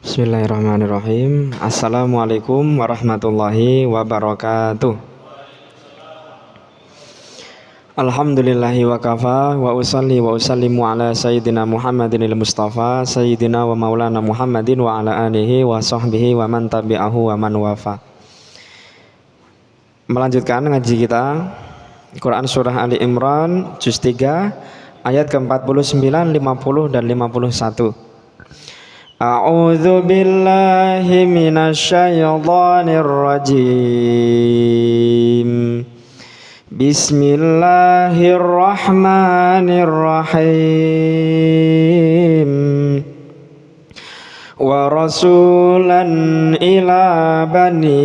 Bismillahirrahmanirrahim. Assalamualaikum warahmatullahi wabarakatuh. Alhamdulillahi wa kafa wa usalli wa usallimu ala sayyidina Muhammadinil Mustafa sayyidina wa maulana Muhammadin wa ala alihi wa sahbihi wa man tabi'ahu wa man wafa. Melanjutkan ngaji kita Quran Surah Ali Imran juz 3 ayat ke-49, 50 dan 51. A'udzu billahi minasyaitonir rajim. Bismillahirrahmanirrahim. Wa rasulan ila bani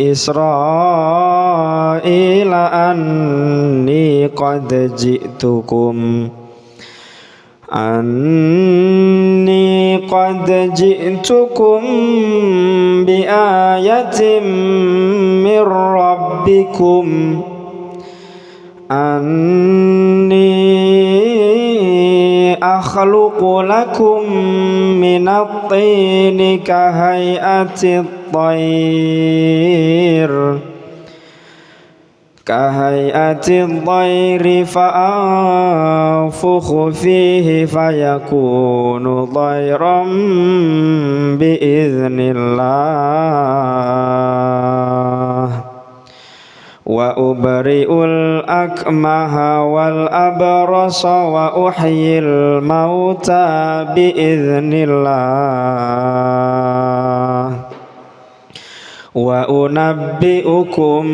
Israila anni qad ji'tukum bi ayatin mir rabbikum anni akhluqu lakum minat tini kahayati at-tayri fa'anfukhu fihi fayakunu tayran bi'iznillah wa ubri'ul akmaha wal abrasa wa uhyil mauta bi'iznillah wa unabbi'ukum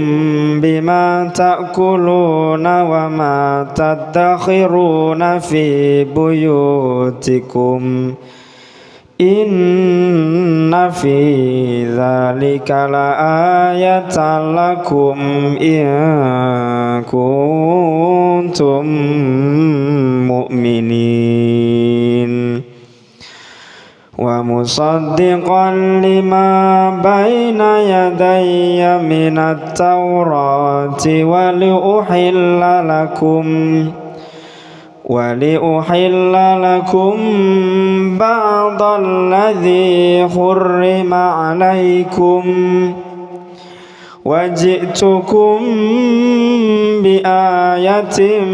bima ta'kuluna wa ma tadakhiruna fi buyutikum inna fi dzalika laayatan lakum in kuntum mu'minin wa musaddiqan lima baina yadayya minat tawrati wa liuhilla lakum ba'dalladhi hurrima alaykum wa ji'tukum bi ayatin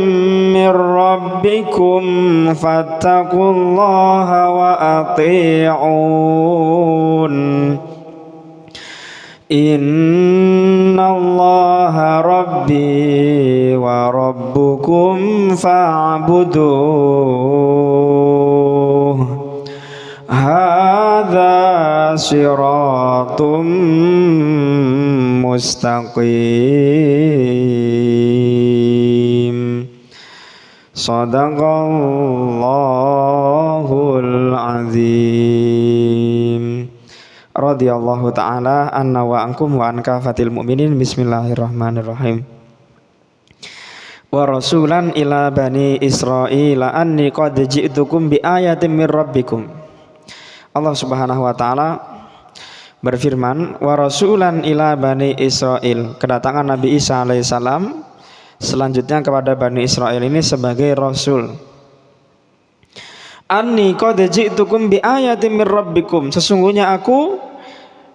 mir rabbikum fattaqullaha wa ati'un innallaha rabbi wa rabbukum fa'buduh hadza siratum mustaqim. Shadaqallahul azim. Radhiyallahu ta'ala anna wa ankum wa an kafatil mu'minin. Bismillahirrahmanirrahim. Wa rasulan ila bani Israila anni qad ji'tukum bi ayatin mir rabbikum. Allah Subhanahu wa ta'ala berfirman, wa rasulan ila bani Israil, kedatangan Nabi Isa alaihissalam selanjutnya kepada Bani Israel ini sebagai rasul. Anni qad ji'tukum bi ayatin mir rabbikum, sesungguhnya aku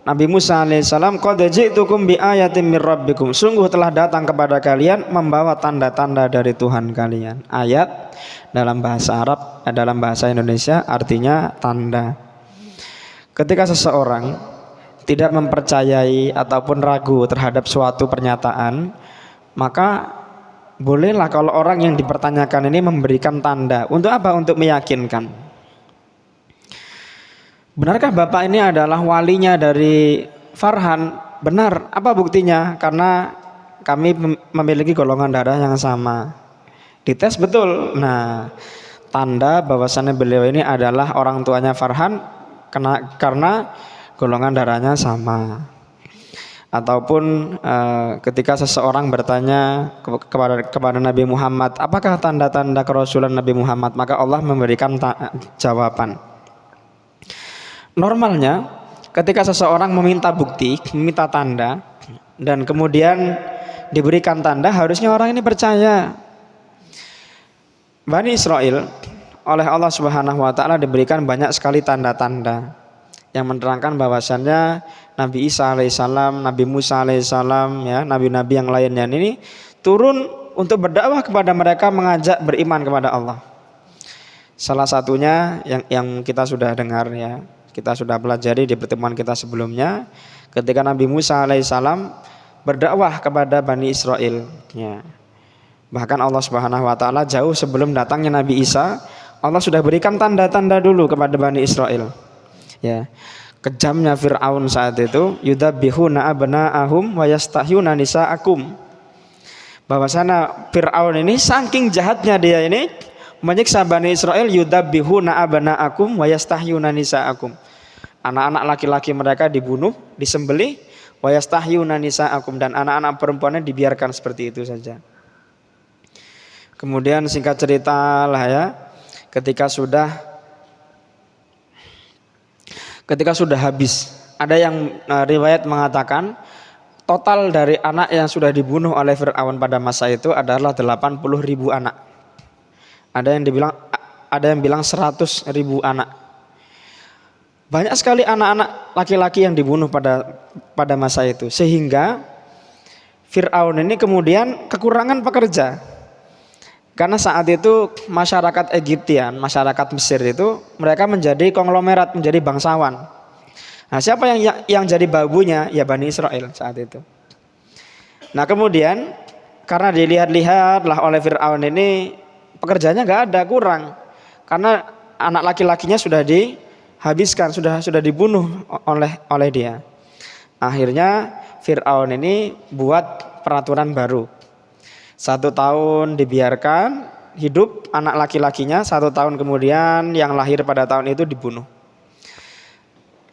Nabi Musa alaihissalam qad ji'tukum bi ayatin mir rabbikum, sungguh telah datang kepada kalian membawa tanda-tanda dari Tuhan kalian. Ayat dalam bahasa Arab, dalam bahasa Indonesia artinya tanda. Ketika seseorang tidak mempercayai ataupun ragu terhadap suatu pernyataan, maka bolehlah kalau orang yang dipertanyakan ini memberikan tanda. Untuk apa? Untuk meyakinkan. Benarkah bapak ini adalah walinya dari Farhan? Benar. Apa buktinya? Karena kami memiliki golongan darah yang sama. Dites betul. Nah, tanda bahwasannya beliau ini adalah orang tuanya Farhan karena golongan darahnya sama. Ataupun ketika seseorang bertanya kepada Nabi Muhammad, apakah tanda-tanda kerasulan Nabi Muhammad, maka Allah memberikan jawaban. Normalnya ketika seseorang meminta bukti, meminta tanda, dan kemudian diberikan tanda, harusnya orang ini percaya. Bani Israel, oleh Allah Subhanahu wa taala diberikan banyak sekali tanda-tanda yang menerangkan bahwasannya Nabi Isa alaihissalam, Nabi Musa alaihissalam, ya, nabi-nabi yang lainnya ini turun untuk berdakwah kepada mereka, mengajak beriman kepada Allah. Salah satunya yang kita sudah dengar, ya, kita sudah pelajari di pertemuan kita sebelumnya, ketika Nabi Musa alaihissalam berdakwah kepada Bani Israel, ya. Bahkan Allah Subhanahu wa taala jauh sebelum datangnya Nabi Isa, Allah sudah berikan tanda-tanda dulu kepada Bani Israel. Ya, kejamnya Fir'aun saat itu, yudabbihuna abna'ahum wa yastahyuna nisa'akum. Bahwasana Fir'aun ini saking jahatnya dia ini menyiksa Bani Israel, yudabbihuna abna'akum wa yastahyuna nisa'akum. Anak-anak laki-laki mereka dibunuh, disembelih, wa yastahyuna nisa'akum, dan anak-anak perempuannya dibiarkan seperti itu saja. Kemudian singkat cerita lah, ya, ketika sudah habis, ada yang riwayat mengatakan total dari anak yang sudah dibunuh oleh Fir'aun pada masa itu adalah 80.000 anak. Ada yang bilang 100.000 anak. Banyak sekali anak-anak laki-laki yang dibunuh pada masa itu, sehingga Fir'aun ini kemudian kekurangan pekerja. Karena saat itu masyarakat Egyptian, masyarakat Mesir itu mereka menjadi konglomerat, menjadi bangsawan. Nah, siapa yang jadi babunya? Ya Bani Israel saat itu. Nah, kemudian karena dilihat-lihat lah oleh Fir'aun ini pekerjaannya nggak ada, kurang. Karena anak laki-lakinya sudah dihabiskan, sudah dibunuh oleh dia. Akhirnya Fir'aun ini buat peraturan baru. 1 tahun dibiarkan hidup anak laki-lakinya, 1 tahun kemudian yang lahir pada tahun itu dibunuh.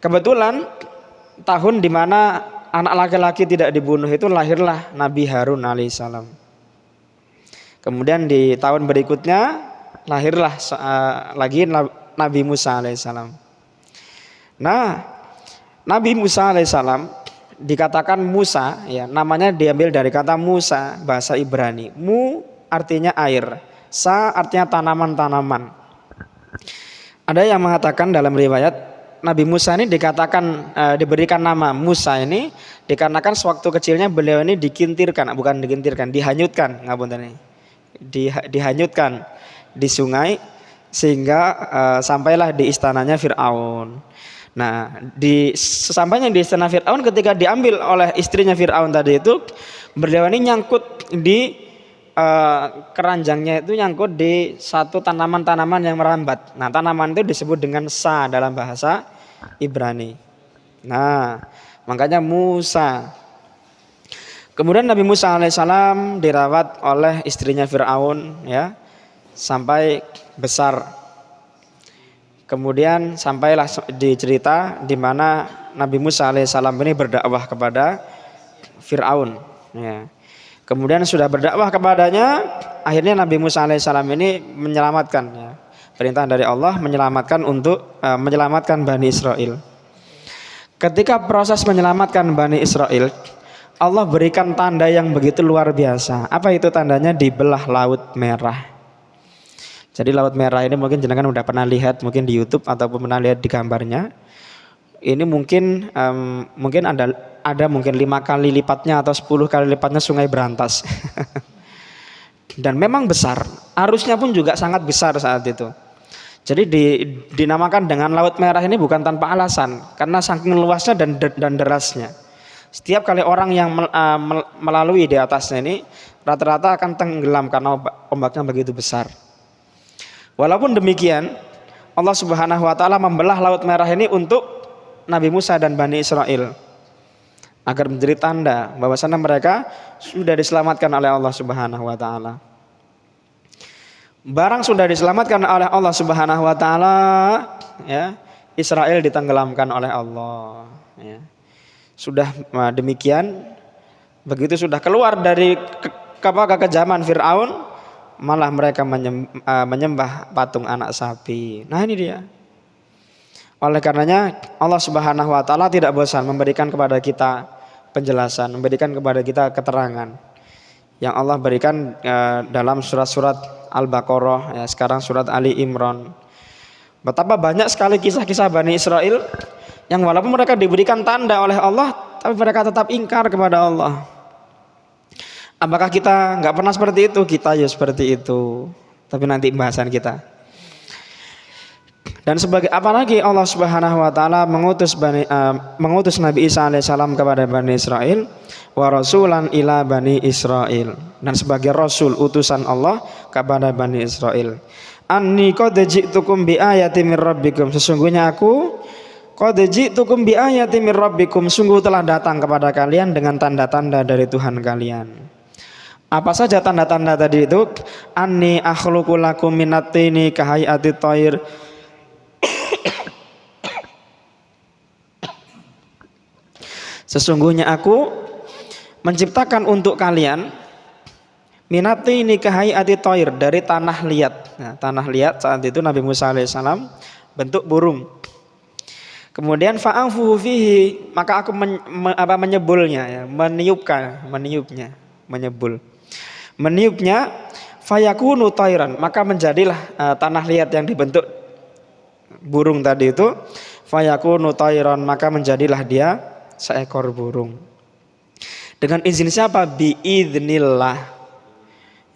Kebetulan tahun di mana anak laki-laki tidak dibunuh itu lahirlah Nabi Harun alaihissalam. Kemudian di tahun berikutnya lahirlah lagi Nabi Musa alaihissalam. Nah, Nabi Musa alaihissalam dikatakan Musa, ya, namanya diambil dari kata Musa, bahasa Ibrani. Mu artinya air, sa artinya tanaman-tanaman. Ada yang mengatakan dalam riwayat Nabi Musa ini diberikan nama Musa ini dikarenakan sewaktu kecilnya beliau ini dihanyutkan, dihanyutkan di sungai sehingga sampailah di istananya Fir'aun. Nah, sesampainya di istana Fir'aun, ketika diambil oleh istrinya Fir'aun tadi itu, beliau ini nyangkut di keranjangnya, itu nyangkut di satu tanaman-tanaman yang merambat. Nah, tanaman itu disebut dengan sa dalam bahasa Ibrani. Nah, makanya Musa. Kemudian Nabi Musa alaihissalam dirawat oleh istrinya Fir'aun, ya, sampai besar. Kemudian sampailah dicerita di mana Nabi Musa alaihissalam ini berdakwah kepada Fir'aun, ya. Kemudian sudah berdakwah kepadanya, akhirnya Nabi Musa alaihissalam ini menyelamatkan, ya, perintah dari Allah menyelamatkan untuk menyelamatkan Bani Israel. Ketika proses menyelamatkan Bani Israel, Allah berikan tanda yang begitu luar biasa. Apa itu tandanya? Dibelah Laut Merah. Jadi Laut Merah ini mungkin jenengan udah pernah lihat mungkin di YouTube ataupun pernah lihat di gambarnya. Ini mungkin ada mungkin 5 kali lipatnya atau 10 kali lipatnya Sungai Berantas. Dan memang besar, arusnya pun juga sangat besar saat itu. Jadi dinamakan dengan Laut Merah ini bukan tanpa alasan, karena saking luasnya dan derasnya. Setiap kali orang yang melalui di atasnya ini rata-rata akan tenggelam karena ombaknya begitu besar. Walaupun demikian, Allah Subhanahu wa taala membelah Laut Merah ini untuk Nabi Musa dan Bani Israel agar menjadi tanda bahwasanya mereka sudah diselamatkan oleh Allah Subhanahu wa taala. Barang sudah diselamatkan oleh Allah Subhanahu wa taala, ya, Israel ditenggelamkan oleh Allah, ya. Sudah demikian, begitu sudah keluar dari kekejaman Fir'aun, malah mereka menyembah patung anak sapi. Nah, ini dia. Oleh karenanya Allah Subhanahu wa taala tidak bosan memberikan kepada kita penjelasan, memberikan kepada kita keterangan yang Allah berikan dalam surat-surat Al-Baqarah, ya, sekarang surat Ali Imran. Betapa banyak sekali kisah-kisah Bani Israel yang walaupun mereka diberikan tanda oleh Allah, tapi mereka tetap ingkar kepada Allah. Apakah kita nggak pernah seperti itu? Kita ya seperti itu. Tapi nanti pembahasan kita. Dan sebagai apalagi Allah Subhanahu wa taala mengutus Nabi Isa alaihissalam kepada Bani Israel, wa rasulan ila Bani Israel, dan sebagai rasul utusan Allah kepada Bani Israel. Anni qad ji'tukum bi ayatin mir rabbikum, sesungguhnya aku qad ji'tukum bi ayatin mir rabbikum, sungguh telah datang kepada kalian dengan tanda-tanda dari Tuhan kalian. Apa saja tanda-tanda tadi itu? Anni akhluqu lakum minat tini kahayati thair, sesungguhnya aku menciptakan untuk kalian minati ini kahayati thair, dari tanah liat. Nah, tanah liat saat itu Nabi Musa alaihissalam bentuk burung. Kemudian fa'afuhu fihi, maka aku menyebulnya, ya, meniupnya, fayakunu thairan, maka menjadilah tanah liat yang dibentuk burung tadi itu, fayakunu thairan, maka menjadilah dia seekor burung. Dengan izin siapa? Biidznillah.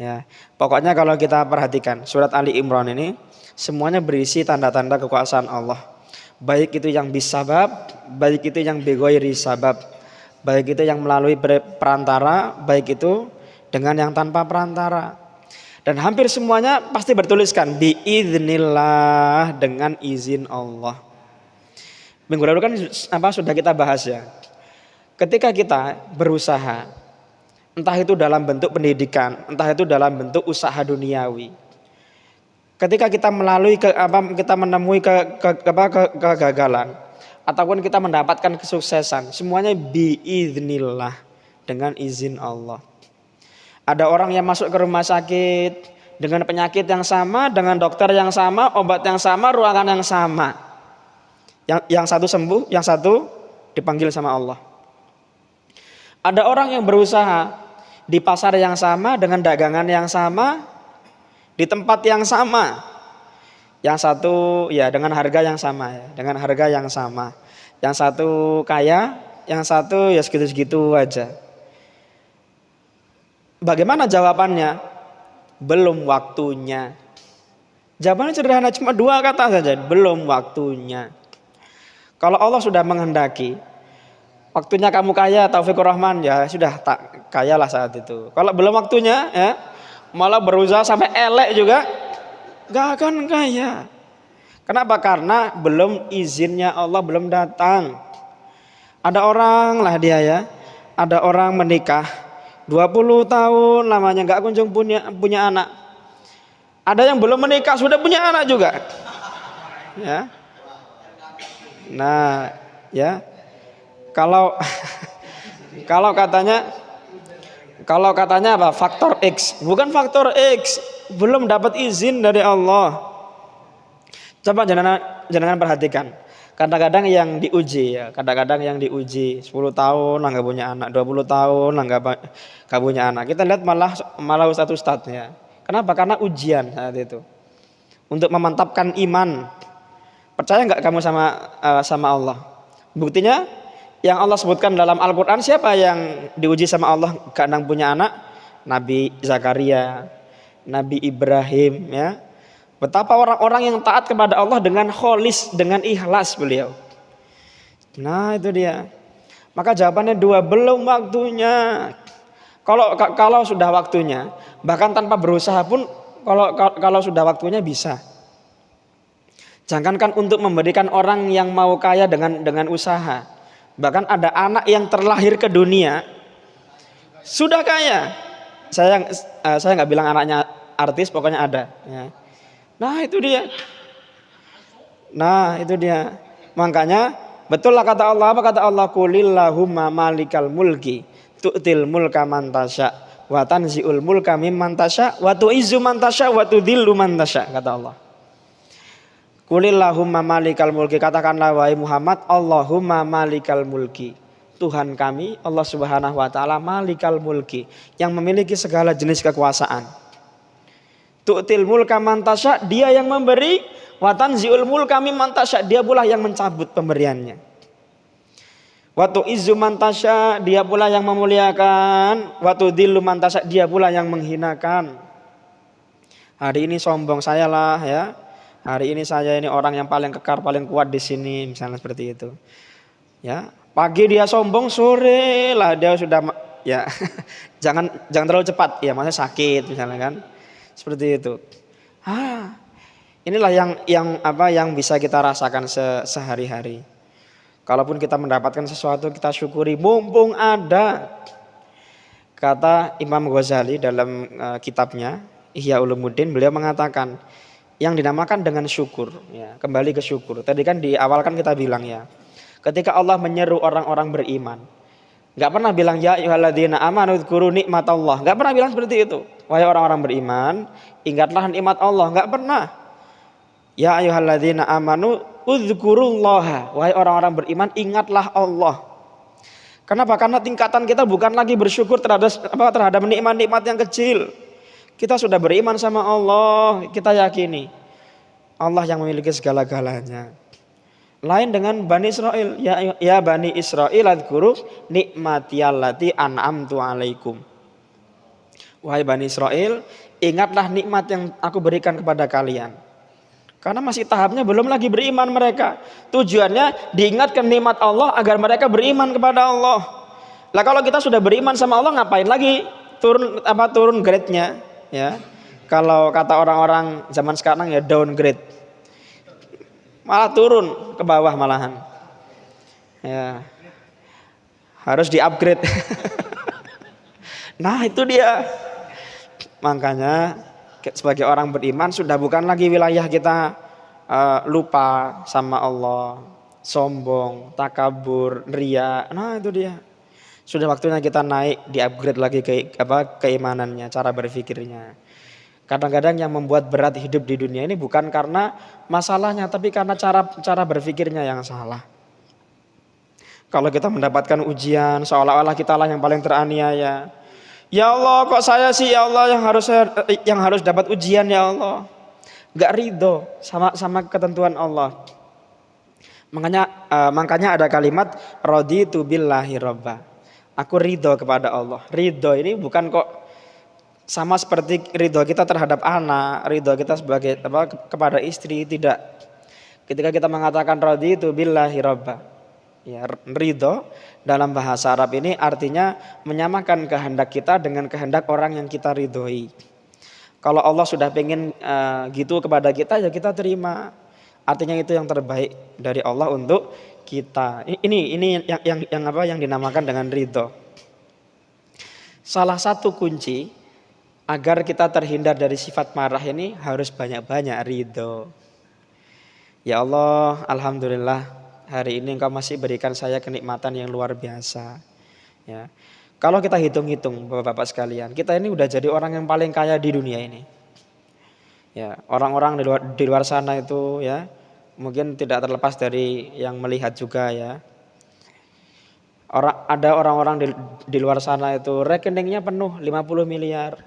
Ya, pokoknya kalau kita perhatikan surat Ali Imran ini semuanya berisi tanda-tanda kekuasaan Allah. Baik itu yang bisabab, baik itu yang bighairi sabab, baik itu yang melalui perantara, baik itu dengan yang tanpa perantara. Dan hampir semuanya pasti bertuliskan biidznillah, dengan izin Allah. Minggu lalu kan sudah kita bahas ya. Ketika kita berusaha, entah itu dalam bentuk pendidikan, entah itu dalam bentuk usaha duniawi, ketika kita menemui kegagalan ataupun kita mendapatkan kesuksesan, semuanya biidznillah, dengan izin Allah. Ada orang yang masuk ke rumah sakit dengan penyakit yang sama, dengan dokter yang sama, obat yang sama, ruangan yang sama. Yang satu sembuh, yang satu dipanggil sama Allah. Ada orang yang berusaha di pasar yang sama, dengan dagangan yang sama, di tempat yang sama. Yang satu ya dengan harga yang sama, ya, dengan harga yang sama. Yang satu kaya, yang satu ya segitu-segitu aja. Bagaimana jawabannya? Belum waktunya. Jawabannya sederhana, cuma 2 kata saja, belum waktunya. Kalau Allah sudah menghendaki waktunya kamu kaya, Taufikur Rahman, ya sudah, tak kayalah saat itu. Kalau belum waktunya, ya malah berusaha sampai elek juga, gak akan kaya. Kenapa? Karena belum izinnya Allah belum datang. Ada orang lah dia ya, ada orang menikah 20 tahun lamanya gak kunjung punya anak. Ada yang belum menikah sudah punya anak juga. Ya. Nah, ya. Kalau katanya apa? Faktor X, bukan faktor X, belum dapat izin dari Allah. Coba jangan perhatikan. Kadang-kadang yang diuji ya, 10 tahun lah nggak punya anak, 20 tahun lah nggak punya anak. Kita lihat malah ustadz ya. Kenapa? Karena ujian saat itu. Untuk memantapkan iman. Percaya nggak kamu sama Allah? Buktinya yang Allah sebutkan dalam Al-Quran, siapa yang diuji sama Allah gak punya anak? Nabi Zakaria, Nabi Ibrahim, ya. Betapa orang-orang yang taat kepada Allah dengan kholis, dengan ikhlas beliau. Nah itu dia. Maka jawabannya 2, belum waktunya. Kalau sudah waktunya, bahkan tanpa berusaha pun, kalau sudah waktunya bisa. Jangankan untuk memberikan orang yang mau kaya dengan usaha. Bahkan ada anak yang terlahir ke dunia sudah kaya. Saya nggak bilang anaknya artis, pokoknya ada. Ya. Nah itu dia. Makanya betul lah kata Allah. Apa kata Allah? Qulillahumma malikal mulki tu'til mulka man tasya wa tanzi'ul mulka mimman tasya wa tu'izzu man tasya wa tudhillu man tasya, kata Allah. Qulillahumma malikal mulki, katakanlah wahai Muhammad, Allahumma malikal mulki, Tuhan kami Allah Subhanahu wa taala malikal mulki, yang memiliki segala jenis kekuasaan. tu'til mulka man tasya, dia yang memberi, wa tanzi'ul mulka mimman tasya, dia pula yang mencabut pemberiannya. Wa tu'izzu man tasya, dia pula yang memuliakan, wa tudhillu man tasya, dia pula yang menghinakan. Hari ini sombong saya lah ya. Hari ini saya ini orang yang paling kekar, paling kuat di sini, misalnya seperti itu. Ya, pagi dia sombong, sore lah dia sudah ya. jangan terlalu cepat ya, maksudnya sakit misalnya kan. Seperti itu. Inilah yang bisa kita rasakan sehari-hari. Kalaupun kita mendapatkan sesuatu, kita syukuri mumpung ada. Kata Imam Ghazali dalam kitabnya Ihya Ulumuddin, beliau mengatakan yang dinamakan dengan syukur, ya, kembali ke syukur. Tadi kan di awal kan kita bilang ya, ketika Allah menyeru orang-orang beriman, nggak pernah bilang ya ayyuhalladzina amanu dzkuru nikmatallah, nggak pernah bilang seperti itu. Wahai orang-orang beriman, ingatlah nikmat Allah, nggak pernah. Ya ayyuhalladzina amanu udzkurullaha, wahai orang-orang beriman, ingatlah Allah. Kenapa? Karena tingkatan kita bukan lagi bersyukur terhadap nikmat-nikmat yang kecil. Kita sudah beriman sama Allah, kita yakini Allah yang memiliki segala-galanya. Lain dengan Bani Israel, ya Bani Israel adhkuru nikmatiyallati an'amtu alaikum. Wahai Bani Israel, ingatlah nikmat yang aku berikan kepada kalian. Karena masih tahapnya belum lagi beriman mereka. Tujuannya diingatkan nikmat Allah agar mereka beriman kepada Allah. Lah kalau kita sudah beriman sama Allah, ngapain lagi turun grade-nya? Ya, kalau kata orang-orang zaman sekarang ya downgrade, malah turun ke bawah malahan. Ya, harus di-upgrade. Nah itu dia. Makanya sebagai orang beriman sudah bukan lagi wilayah kita lupa sama Allah, sombong, takabur, ria. Nah itu dia. Sudah waktunya kita naik, di-upgrade lagi keimanannya, cara berpikirnya. Kadang-kadang yang membuat berat hidup di dunia ini bukan karena masalahnya, tapi karena cara berpikirnya yang salah. Kalau kita mendapatkan ujian, seolah-olah kita lah yang paling teraniaya. Ya Allah, kok saya sih ya Allah yang harus dapat ujian ya Allah. Gak ridho sama ketentuan Allah. Makanya ada kalimat raditu billahi robba. Aku ridho kepada Allah. Ridho ini bukan kok sama seperti ridho kita terhadap anak, ridho kita sebagai kepada istri, tidak. Ketika kita mengatakan raditu billahi robba, ya, ridho dalam bahasa Arab ini artinya menyamakan kehendak kita dengan kehendak orang yang kita ridhoi. Kalau Allah sudah pengen gitu kepada kita, ya kita terima. Artinya itu yang terbaik dari Allah untuk kita. Ini yang dinamakan dengan ridho. Salah satu kunci agar kita terhindar dari sifat marah ini harus banyak-banyak ridho. Ya Allah, alhamdulillah hari ini Engkau masih berikan saya kenikmatan yang luar biasa. Ya. Kalau kita hitung-hitung Bapak-bapak sekalian, kita ini udah jadi orang yang paling kaya di dunia ini. Ya, orang-orang di luar sana itu ya mungkin tidak terlepas dari yang melihat juga ya. Ada orang-orang di luar sana itu rekeningnya penuh 50 miliar.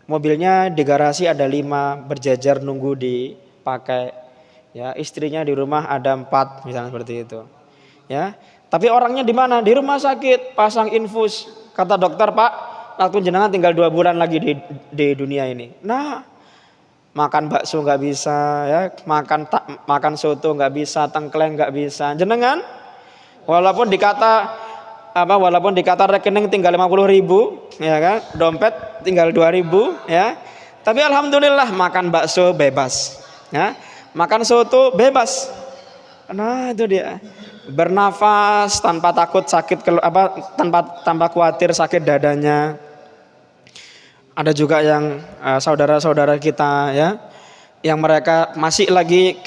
Mobilnya di garasi ada 5 berjajar nunggu dipakai. Ya, istrinya di rumah ada 4 misalnya seperti itu. Ya. Tapi orangnya di mana? Di rumah sakit, pasang infus. Kata dokter, "Pak, waktu jenengan tinggal 2 bulan lagi di dunia ini." Nah, makan bakso nggak bisa, ya, makan soto nggak bisa, tengkleng nggak bisa. Jenengan, walaupun dikata rekening tinggal 50.000, ya kan, dompet tinggal 2.000, ya. Tapi alhamdulillah makan bakso bebas, ya, makan soto bebas. Nah itu dia, bernafas tanpa takut sakit, tanpa khawatir sakit dadanya. Ada juga yang saudara-saudara kita ya, yang mereka masih lagi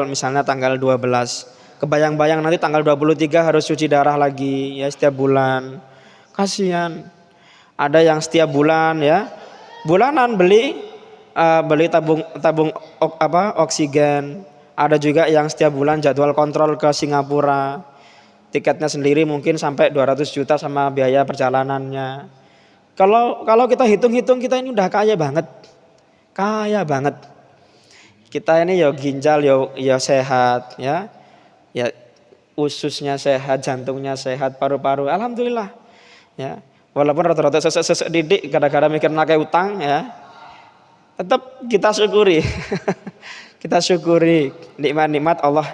misalnya tanggal 12. Kebayang-bayang nanti tanggal 23 harus cuci darah lagi ya setiap bulan. Kasihan. Ada yang setiap bulan ya, bulanan beli tabung oksigen. Ada juga yang setiap bulan jadwal kontrol ke Singapura. Tiketnya sendiri mungkin sampai 200 juta sama biaya perjalanannya. Kalau kita hitung-hitung kita ini udah kaya banget. Kaya banget. Kita ini ya ginjal ya sehat ya. Ya ususnya sehat, jantungnya sehat, paru-paru alhamdulillah. Ya. Walaupun rata-rata sesek didik gara-gara mikir nakai utang ya. Tetap kita syukuri. Kita syukuri nikmat-nikmat Allah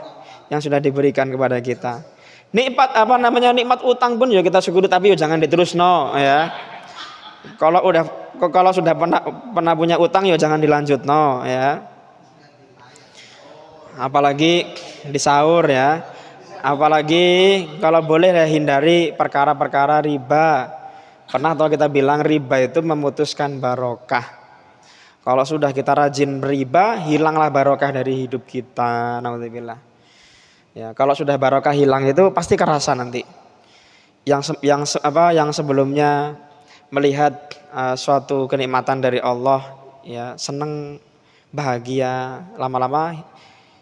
yang sudah diberikan kepada kita. Nikmat utang pun ya kita syukuri, tapi ya jangan diterusno ya. Kalau sudah pernah punya utang ya jangan dilanjut no ya. Apalagi di sahur ya. Apalagi kalau boleh ya hindari perkara-perkara riba. Pernah atau kita bilang riba itu memutuskan barokah. Kalau sudah kita rajin riba, hilanglah barokah dari hidup kita. Nauzubillah. Ya, kalau sudah barokah hilang itu pasti kerasa nanti. Yang sebelumnya melihat suatu kenikmatan dari Allah, ya senang, bahagia, lama-lama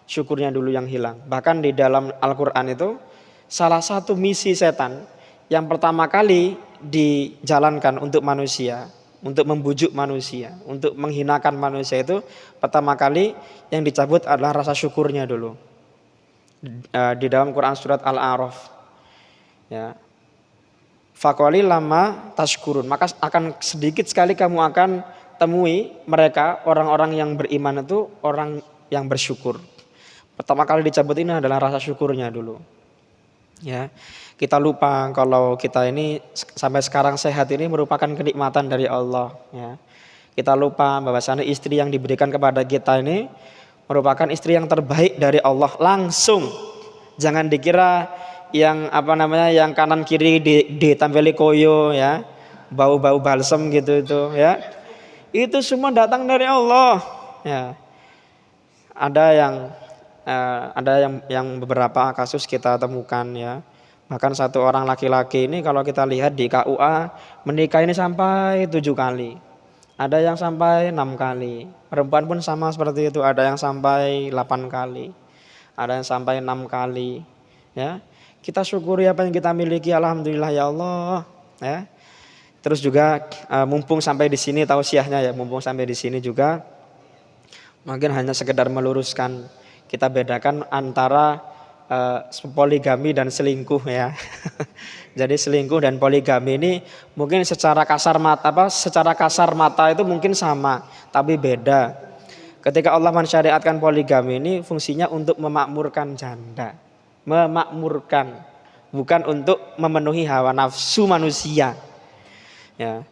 syukurnya dulu yang hilang. Bahkan di dalam Al-Quran itu salah satu misi setan yang pertama kali dijalankan untuk manusia, untuk membujuk manusia, untuk menghinakan manusia itu pertama kali yang dicabut adalah rasa syukurnya dulu. Di dalam Quran surat Al-A'raf ya. Faqali lama tashkurun, maka akan sedikit sekali kamu akan temui mereka orang-orang yang beriman itu orang yang bersyukur. Pertama kali dicabut ini adalah rasa syukurnya dulu. Ya, kita lupa kalau kita ini sampai sekarang sehat ini merupakan kenikmatan dari Allah. Ya, kita lupa bahwasanya istri yang diberikan kepada kita ini merupakan istri yang terbaik dari Allah langsung. Jangan dikira yang yang kanan kiri ditampeli koyo ya, bau-bau balsem gitu itu ya. Itu semua datang dari Allah. Ya, ada yang beberapa kasus kita temukan ya. Bahkan satu orang laki-laki ini kalau kita lihat di KUA menikah ini sampai 7 kali. Ada yang sampai 6 kali. Perempuan pun sama seperti itu, ada yang sampai 8 kali. Ada yang sampai 6 kali. Ya. Kita syukuri apa yang kita miliki, alhamdulillah ya Allah, ya. Terus juga mumpung sampai di sini tausiahnya ya, mumpung sampai di sini juga mungkin hanya sekedar meluruskan. Kita bedakan antara poligami dan selingkuh ya. Jadi selingkuh dan poligami ini mungkin secara kasar mata itu mungkin sama, tapi beda. Ketika Allah mensyariatkan poligami ini fungsinya untuk memakmurkan janda, memakmurkan, bukan untuk memenuhi hawa nafsu manusia. Ya.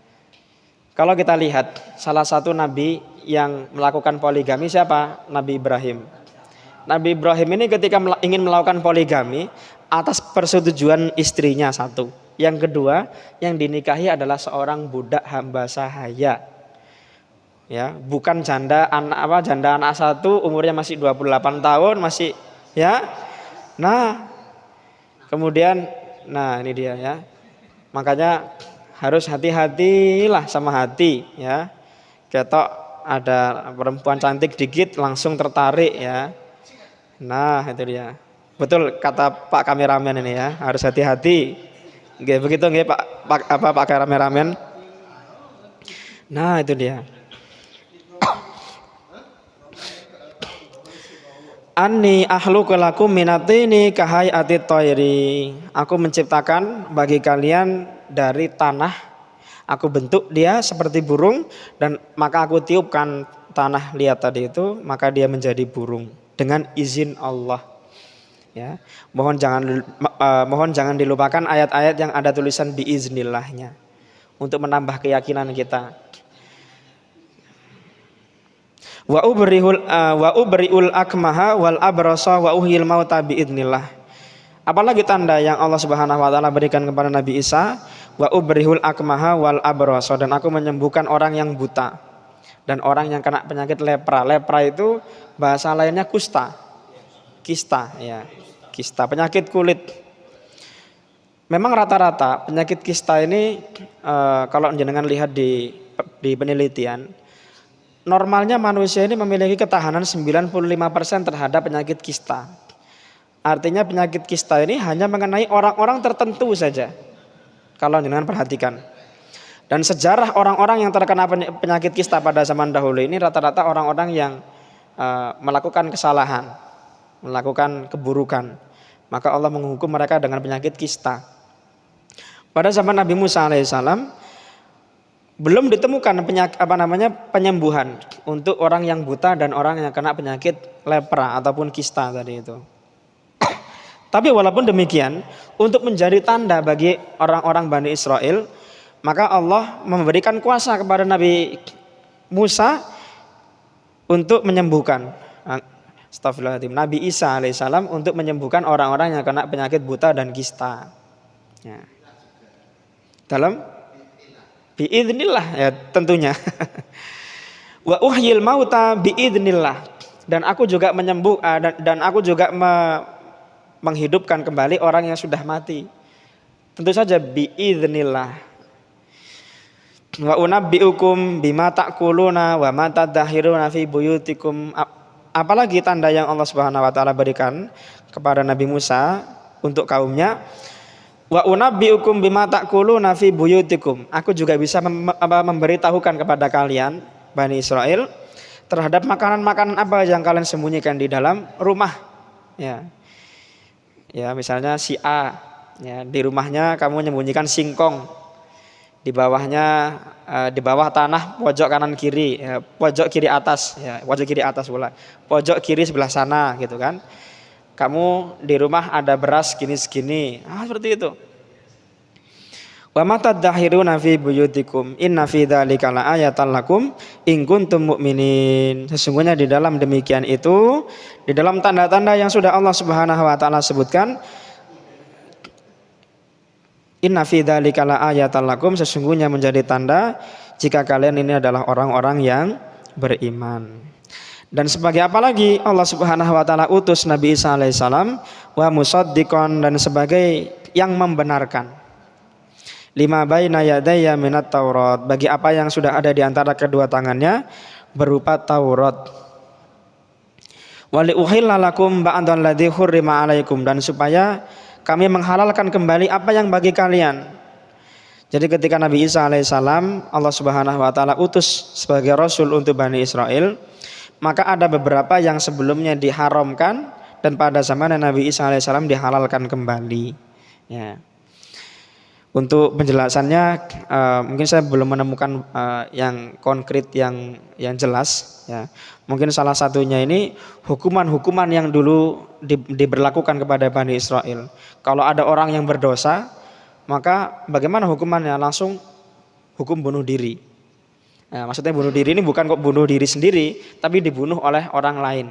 Kalau kita lihat salah satu nabi yang melakukan poligami siapa? Nabi Ibrahim. Nabi Ibrahim ini ketika ingin melakukan poligami atas persetujuan istrinya satu. Yang kedua, yang dinikahi adalah seorang budak hamba sahaya. Ya, bukan janda anak satu umurnya masih 28 tahun masih ya. Nah, kemudian ini dia ya. Makanya harus hati-hatilah sama hati ya. Ketok ada perempuan cantik dikit langsung tertarik ya. Nah itu dia. Betul kata Pak kameramen ini ya, harus hati-hati. Nggih, begitu nggih Pak kameramen. Nah itu dia. Anni akhluqu lakum minatini kahayati thairi. Aku menciptakan bagi kalian dari tanah. Aku bentuk dia seperti burung dan maka aku tiupkan tanah liat tadi itu, maka dia menjadi burung. Dengan izin Allah, ya. Mohon jangan dilupakan ayat-ayat yang ada tulisan biiznillahnya untuk menambah keyakinan kita. Wa ubriul akmaha wal abrasa wa uhyil mauta biidznillah. Apalagi tanda yang Allah Subhanahu wa taala berikan kepada Nabi Isa, wa ubrihul akmaha wal abrasa, dan aku menyembuhkan orang yang buta dan orang yang kena penyakit lepra. Lepra itu bahasa lainnya kista ya. Kista, penyakit kulit. Memang rata-rata penyakit kista ini kalau jenengan lihat di penelitian, normalnya manusia ini memiliki ketahanan 95% terhadap penyakit kista. Artinya penyakit kista ini hanya mengenai orang-orang tertentu saja. Kalau jenengan perhatikan. Dan sejarah orang-orang yang terkena penyakit kista pada zaman dahulu ini rata-rata orang-orang yang melakukan kesalahan, melakukan keburukan. Maka Allah menghukum mereka dengan penyakit kista. Pada zaman Nabi Musa alaihissalam belum ditemukan penyembuhan untuk orang yang buta dan orang yang kena penyakit lepra ataupun kista tadi itu. Tapi walaupun demikian, untuk menjadi tanda bagi orang-orang Bani Israel, maka Allah memberikan kuasa kepada Nabi Musa untuk menyembuhkan. Astagfirullahaladzim. Nabi Isa alaihissalam untuk menyembuhkan orang-orang yang kena penyakit buta dan kista. Ya. Dalam biidznillah ya tentunya. Wa uhyil mauta biidznillah. Dan aku juga dan aku juga menghidupkan kembali orang yang sudah mati. Tentu saja biidznillah. Wa unabbiukum bima ta'kuluna wa ma tadahhiruna fi buyutikum. Apalagi tanda yang Allah Subhanahu wa taala berikan kepada Nabi Musa untuk kaumnya. Wa unabbiukum bima ta'kuluna fi buyutikum. Aku juga bisa memberitahukan kepada kalian Bani Israel terhadap makanan-makanan apa yang kalian sembunyikan di dalam rumah. Ya. Ya, misalnya si A, ya, di rumahnya kamu menyembunyikan singkong. Di bawahnya di bawah tanah pojok kanan kiri, ya, pojok kiri atas, ya, pojok kiri atas pula, pojok kiri sebelah sana gitu kan. Kamu di rumah ada beras segini, seperti itu. Wa ma tadahhiruna fi buyutikum inna fi dzalika laayatan lakum in kuntum mu'minin. Sesungguhnya di dalam demikian itu, di dalam tanda-tanda yang sudah Allah Subhanahu wa taala sebutkan, inna fi dzalika laayatan lakum, sesungguhnya menjadi tanda jika kalian ini adalah orang-orang yang beriman. Dan sebagai apa lagi Allah Subhanahu wa taala utus Nabi Isa alaihissalam wa musaddiqan, dan sebagai yang membenarkan lima baina yadayya minat Taurat, bagi apa yang sudah ada di antara kedua tangannya berupa Taurat. Wa li uhilla lakum ba'dal ladzi hurrima alaikum, dan supaya kami menghalalkan kembali apa yang bagi kalian. Jadi ketika Nabi Isa alaihissalam Allah Subhanahu wa taala utus sebagai rasul untuk Bani Israel, maka ada beberapa yang sebelumnya diharamkan dan pada zaman Nabi Isa alaihissalam dihalalkan kembali. Ya. Untuk penjelasannya mungkin saya belum menemukan yang konkret yang jelas. Ya. Mungkin salah satunya ini hukuman-hukuman yang dulu diberlakukan kepada Bani Israel. Kalau ada orang yang berdosa, maka bagaimana hukumannya? Langsung hukum bunuh diri. Nah, maksudnya bunuh diri ini bukan kok bunuh diri sendiri, tapi dibunuh oleh orang lain.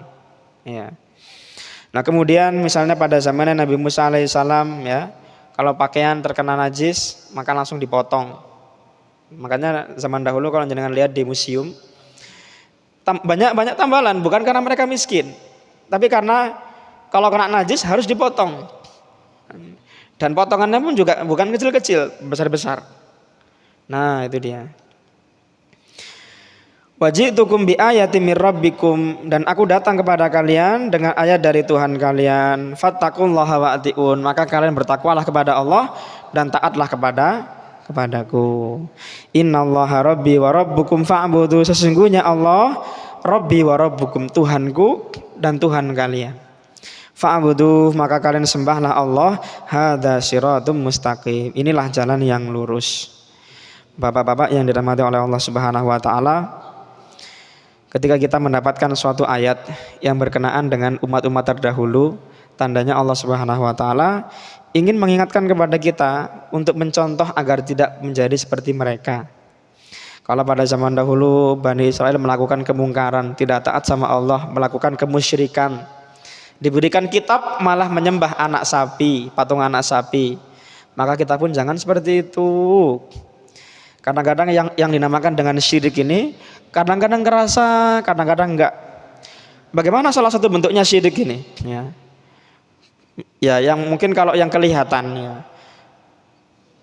Ya. Nah kemudian misalnya pada zamannya Nabi Musa alaihissalam, ya, kalau pakaian terkena najis maka langsung dipotong. Makanya zaman dahulu kalau jenengan lihat di museum banyak tambalan, bukan karena mereka miskin, tapi karena kalau kena najis harus dipotong. Dan potongannya pun juga bukan kecil-kecil, besar-besar. Nah itu dia. Waji'tukum bi ayatin mir rabbikum, dan aku datang kepada kalian dengan ayat dari Tuhan kalian. Fattaqullaha wa atiun, maka kalian bertakwalah kepada Allah dan taatlah kepadaku. Innallaha rabbi wa rabbukum fa'budu, sesungguhnya Allah rabbi wa rabbukum, Tuhanku dan Tuhan kalian. Fa'budu, maka kalian sembahlah Allah. Hadza shiratum mustaqim, inilah jalan yang lurus. Bapak-bapak yang dirahmati oleh Allah Subhanahu wa taala, ketika kita mendapatkan suatu ayat yang berkenaan dengan umat-umat terdahulu, tandanya Allah Subhanahu wa taala ingin mengingatkan kepada kita untuk mencontoh agar tidak menjadi seperti mereka. Kalau pada zaman dahulu Bani Israel melakukan kemungkaran, tidak taat sama Allah, melakukan kemusyrikan, diberikan kitab malah menyembah anak sapi, patung anak sapi, maka kita pun jangan seperti itu. Kadang-kadang yang dinamakan dengan syirik ini kadang-kadang kerasa, kadang-kadang enggak. Bagaimana salah satu bentuknya syirik ini? Ya, yang mungkin kalau yang kelihatan, ya.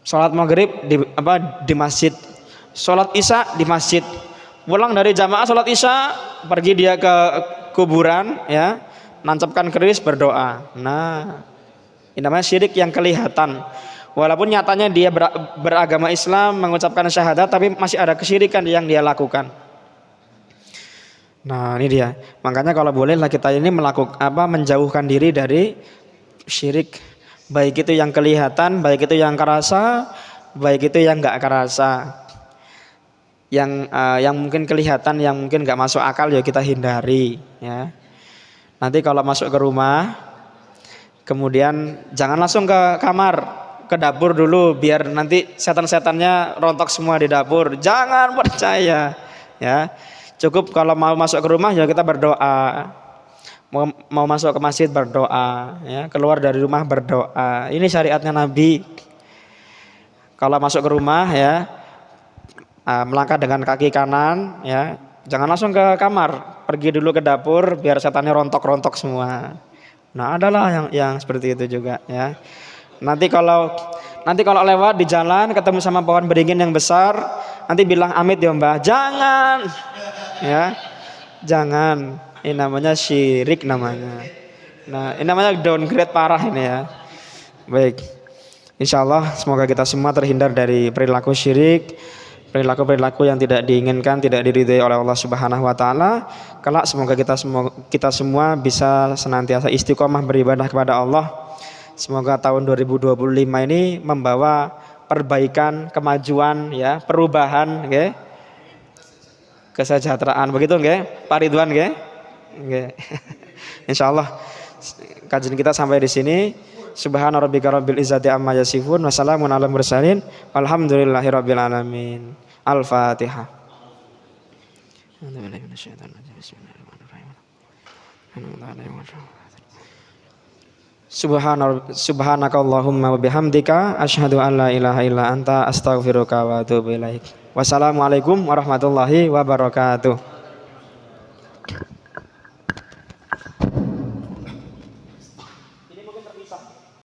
Sholat maghrib di masjid, sholat isya di masjid, pulang dari jamaah sholat isya pergi dia ke kuburan, ya, nancapkan keris berdoa. Nah, ini namanya syirik yang kelihatan. Walaupun nyatanya dia beragama Islam, mengucapkan syahadat, tapi masih ada kesyirikan yang dia lakukan. Nah, ini dia. Makanya kalau bolehlah kita ini menjauhkan diri dari syirik, baik itu yang kelihatan, baik itu yang kerasa, baik itu yang nggak kerasa. Yang mungkin kelihatan, yang mungkin nggak masuk akal ya kita hindari, ya. Nanti kalau masuk ke rumah, kemudian jangan langsung ke kamar, ke dapur dulu, biar nanti setan-setannya rontok semua di dapur. Jangan percaya, ya. Cukup kalau mau masuk ke rumah ya kita berdoa. Mau masuk ke masjid berdoa, ya. Keluar dari rumah berdoa. Ini syariatnya Nabi. Kalau masuk ke rumah ya, melangkah dengan kaki kanan, ya. Jangan langsung ke kamar, pergi dulu ke dapur biar setannya rontok-rontok semua. Nah, adalah yang seperti itu juga, ya. Nanti kalau lewat di jalan ketemu sama pohon beringin yang besar, nanti bilang amit ya Mbah. Jangan. Ya. Jangan. Ini namanya syirik namanya. Nah, ini namanya downgrade parah ini ya. Baik. Insyaallah semoga kita semua terhindar dari perilaku syirik, perilaku-perilaku yang tidak diinginkan, tidak diridhai oleh Allah Subhanahu wa taala. Kelak semoga kita semua bisa senantiasa istiqomah beribadah kepada Allah. Semoga tahun 2025 ini membawa perbaikan, kemajuan, ya, perubahan, nggih. Kesejahteraan, begitu nggih? Pak Ridwan nggih? Nggih. Insyaallah kajian kita sampai di sini. Subhana rabbika rabbil izzati amma yasifun, wassalamun alal mursalin, walhamdulillahi rabbil alamin. Al-Fatihah. Subhanakallahumma wa bihamdika asyhadu an la ilaha illa anta astaghfiruka wa atubu ilaik. Wassalamualaikum warahmatullahi wabarakatuh. Ini mungkin terpisah.